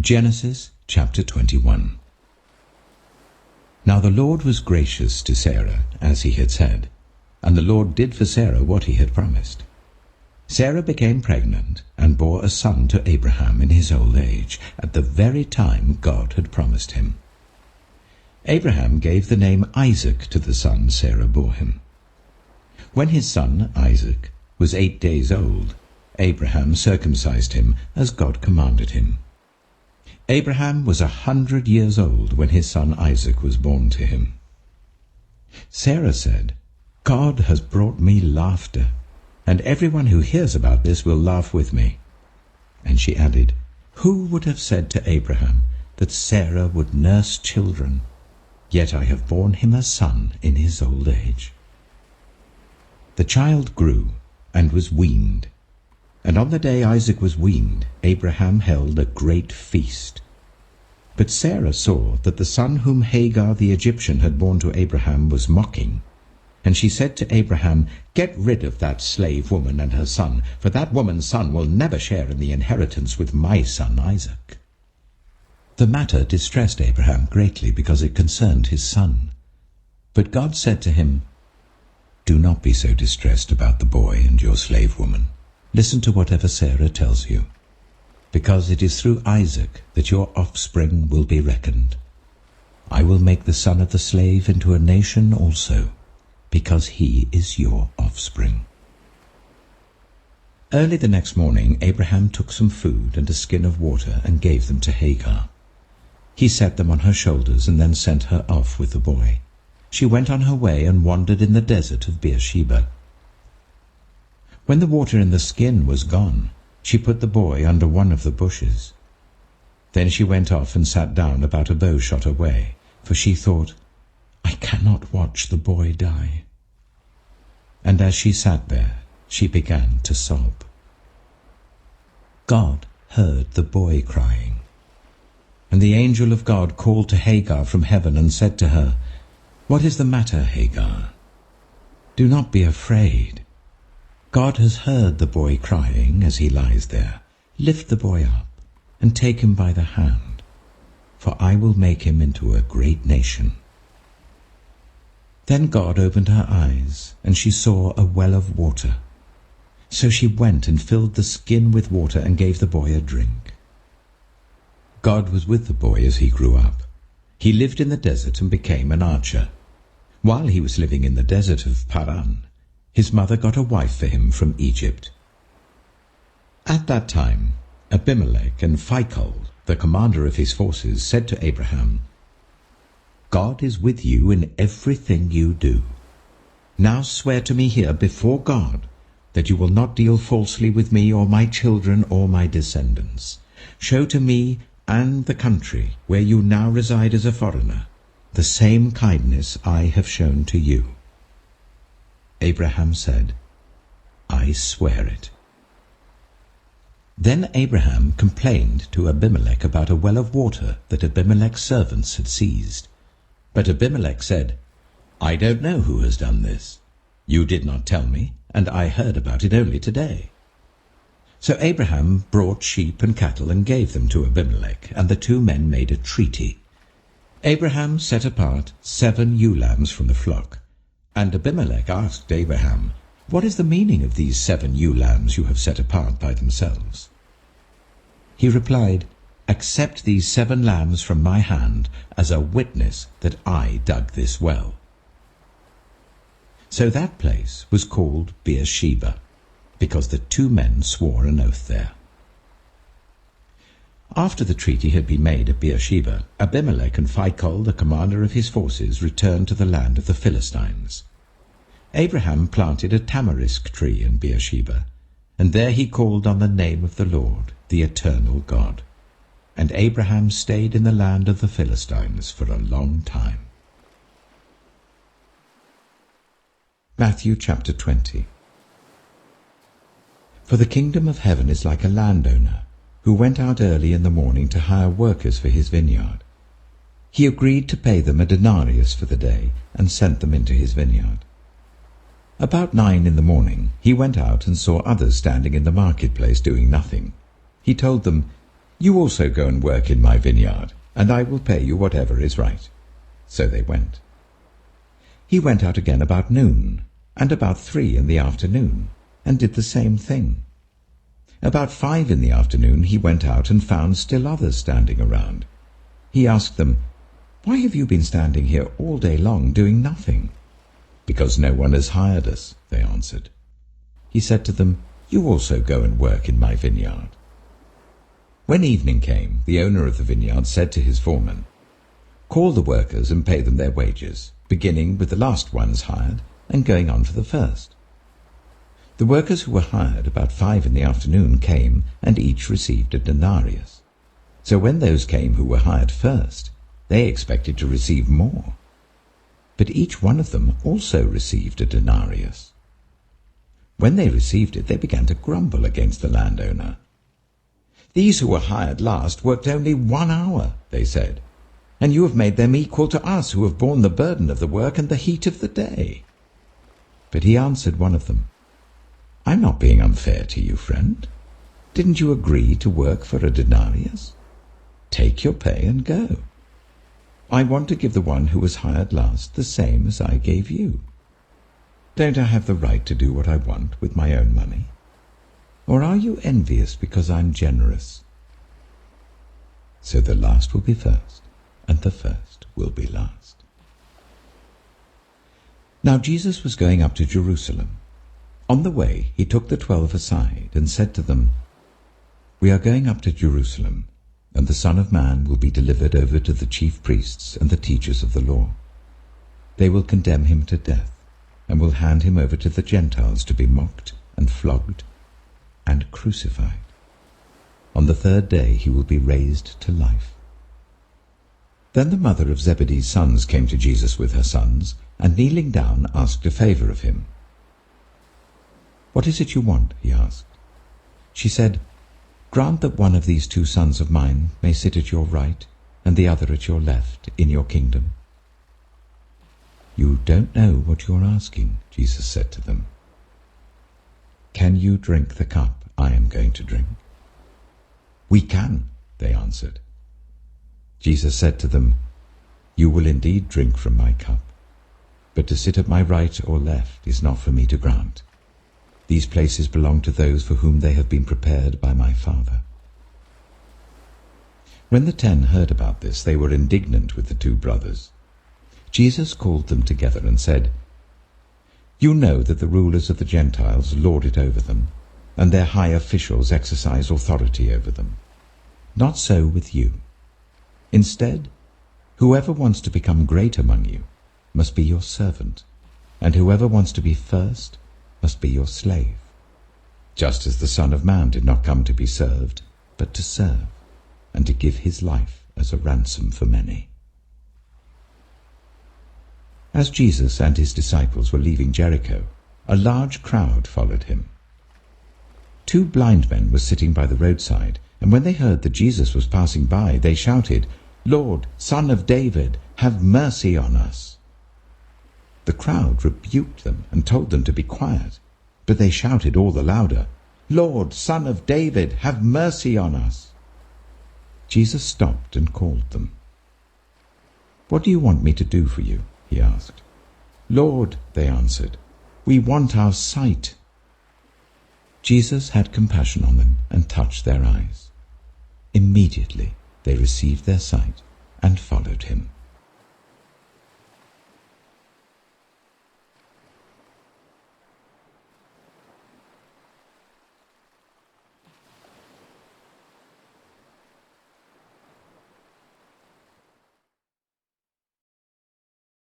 Genesis chapter 21. Now the Lord was gracious to Sarah, as he had said, and the Lord did for Sarah what he had promised. Sarah became pregnant and bore a son to Abraham in his old age, at the very time God had promised him. Abraham gave the name Isaac to the son Sarah bore him. When his son Isaac was 8 days old, Abraham circumcised him as God commanded him. Abraham was 100 years old when his son Isaac was born to him. Sarah said, "God has brought me laughter, and everyone who hears about this will laugh with me." And she added, "Who would have said to Abraham that Sarah would nurse children? Yet I have borne him a son in his old age." The child grew and was weaned. And on the day Isaac was weaned, Abraham held a great feast. But Sarah saw that the son whom Hagar the Egyptian had borne to Abraham was mocking. And she said to Abraham, "Get rid of that slave woman and her son, for that woman's son will never share in the inheritance with my son Isaac." The matter distressed Abraham greatly because it concerned his son. But God said to him, "Do not be so distressed about the boy and your slave woman. Listen to whatever Sarah tells you, because it is through Isaac that your offspring will be reckoned. I will make the son of the slave into a nation also, because he is your offspring." Early the next morning Abraham took some food and a skin of water and gave them to Hagar. He set them on her shoulders and then sent her off with the boy. She went on her way and wandered in the desert of Beersheba. When the water in the skin was gone, she put the boy under one of the bushes. Then she went off and sat down about a bow shot away, for she thought, "I cannot watch the boy die." And as she sat there, she began to sob. God heard the boy crying. And the angel of God called to Hagar from heaven and said to her, "What is the matter, Hagar? Do not be afraid. God has heard the boy crying as he lies there. Lift the boy up and take him by the hand, for I will make him into a great nation." Then God opened her eyes, and she saw a well of water. So she went and filled the skin with water and gave the boy a drink. God was with the boy as he grew up. He lived in the desert and became an archer. While he was living in the desert of Paran, his mother got a wife for him from Egypt. At that time, Abimelech and Phicol, the commander of his forces, said to Abraham, "God is with you in everything you do. Now swear to me here before God that you will not deal falsely with me or my children or my descendants. Show to me and the country where you now reside as a foreigner the same kindness I have shown to you." Abraham said, "I swear it." Then Abraham complained to Abimelech about a well of water that Abimelech's servants had seized. But Abimelech said, "I don't know who has done this. You did not tell me, and I heard about it only today." So Abraham brought sheep and cattle and gave them to Abimelech, and the two men made a treaty. Abraham set apart 7 ewe lambs from the flock. And Abimelech asked Abraham, "What is the meaning of these 7 ewe lambs you have set apart by themselves?" He replied, "Accept these 7 lambs from my hand as a witness that I dug this well." So that place was called Beersheba, because the 2 men swore an oath there. After the treaty had been made at Beersheba, Abimelech and Phicol, the commander of his forces, returned to the land of the Philistines. Abraham planted a tamarisk tree in Beersheba, and there he called on the name of the Lord, the eternal God. And Abraham stayed in the land of the Philistines for a long time. Matthew chapter 20. For the kingdom of heaven is like a landowner who went out early in the morning to hire workers for his vineyard. He agreed to pay them a denarius for the day and sent them into his vineyard. About 9 in the morning he went out and saw others standing in the marketplace doing nothing. He told them, "You also go and work in my vineyard, and I will pay you whatever is right." So they went. He went out again about noon, and about 3 in the afternoon, and did the same thing. About 5 in the afternoon he went out and found still others standing around. He asked them, "Why have you been standing here all day long doing nothing?" "Because no one has hired us," they answered. He said to them, "You also go and work in my vineyard." When evening came, the owner of the vineyard said to his foreman, "Call the workers and pay them their wages, beginning with the last ones hired and going on for the first." The workers who were hired about 5 in the afternoon came, and each received a denarius. So when those came who were hired first, they expected to receive more. But each one of them also received a denarius. When they received it, they began to grumble against the landowner. "These who were hired last worked only 1 hour," they said, "and you have made them equal to us who have borne the burden of the work and the heat of the day." But he answered one of them, "I'm not being unfair to you, friend. Didn't you agree to work for a denarius? Take your pay and go. I want to give the one who was hired last the same as I gave you. Don't I have the right to do what I want with my own money? Or are you envious because I'm generous?" So the last will be first, and the first will be last. Now Jesus was going up to Jerusalem. On the way he took the 12 aside and said to them, "We are going up to Jerusalem, and the Son of Man will be delivered over to the chief priests and the teachers of the law. They will condemn him to death, and will hand him over to the Gentiles to be mocked and flogged and crucified. On the 3rd day he will be raised to life." Then the mother of Zebedee's sons came to Jesus with her sons, and kneeling down asked a favor of him. "What is it you want?" he asked. She said, "Grant that one of these 2 sons of mine may sit at your right and the other at your left in your kingdom." "You don't know what you are asking," Jesus said to them. "Can you drink the cup I am going to drink?" "We can," they answered. Jesus said to them, "You will indeed drink from my cup, but to sit at my right or left is not for me to grant. These places belong to those for whom they have been prepared by my Father." When the 10 heard about this, they were indignant with the 2 brothers. Jesus called them together and said, "You know that the rulers of the Gentiles lord it over them, and their high officials exercise authority over them. Not so with you. Instead, whoever wants to become great among you must be your servant, and whoever wants to be first must be your slave, just as the Son of Man did not come to be served, but to serve, and to give his life as a ransom for many." As Jesus and his disciples were leaving Jericho, a large crowd followed him. 2 blind men were sitting by the roadside, and when they heard that Jesus was passing by, they shouted, "Lord, Son of David, have mercy on us." The crowd rebuked them and told them to be quiet, but they shouted all the louder, "Lord, Son of David, have mercy on us." Jesus stopped and called them. "What do you want me to do for you?" he asked. "Lord," they answered, "we want our sight." Jesus had compassion on them and touched their eyes. Immediately they received their sight and followed him.